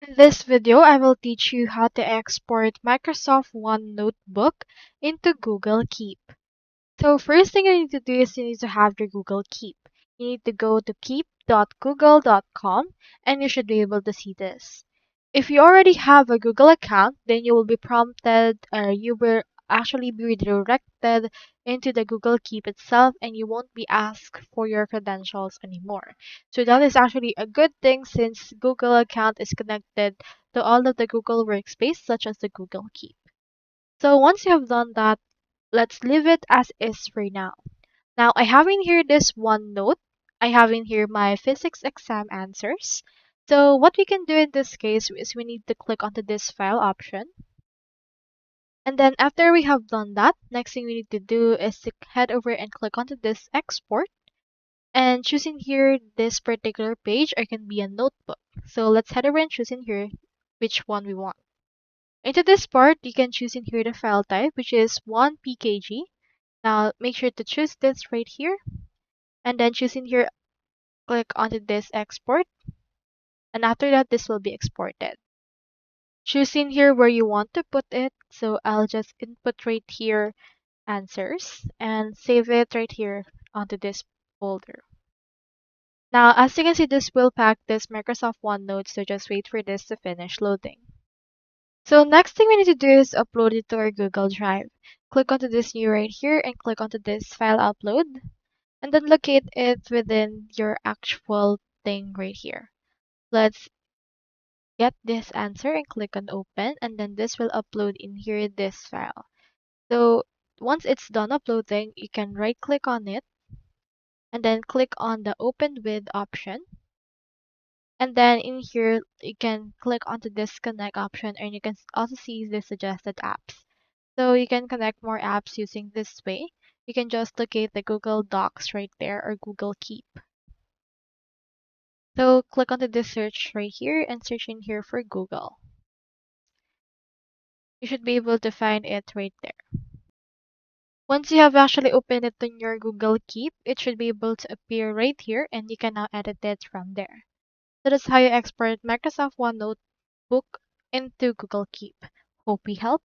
In this video, I will teach you how to export Microsoft OneNote book into Google Keep. So first thing you need to do is you need to have your Google Keep. You need to go to keep.google.com and you should be able to see this. If you already have a Google account, then you will be prompted or you will actually be redirected into the Google Keep itself and you won't be asked for your credentials anymore. So that is actually a good thing since Google account is connected to all of the Google workspace such as the Google Keep. So once you have done that, let's leave it as is for now. Now I have in here this OneNote. I have in here my physics exam answers. So what we can do in this case is we need to click onto this file option. And then after we have done that, next thing we need to do is to head over and click onto this export and choose in here this particular page or can be a notebook. So let's head over and choose in here which one we want. Into this part, you can choose in here the file type, which is 1 pkg. Now make sure to choose this right here and then choose in here, click onto this export. And after that, this will be exported. Choose in here where you want to put it. So I'll just input right here answers and save it right here onto this folder. Now, as you can see, this will pack this Microsoft OneNote, so just wait for this to finish loading. So next thing we need to do is upload it to our Google Drive. Click onto this new right here and click onto this file upload and then locate it within your actual thing right here. Let's get this answer and click on open and then this will upload in here this file. So once it's done uploading, you can right click on it and then click on the open with option. And then in here, you can click onto this connect option and you can also see the suggested apps. So you can connect more apps using this way. You can just locate the Google Docs right there or Google Keep. So click onto this search right here and search in here for Google. You should be able to find it right there. Once you have actually opened it in your Google Keep, it should be able to appear right here and you can now edit it from there. So that's how you export Microsoft OneNote book into Google Keep. Hope we helped.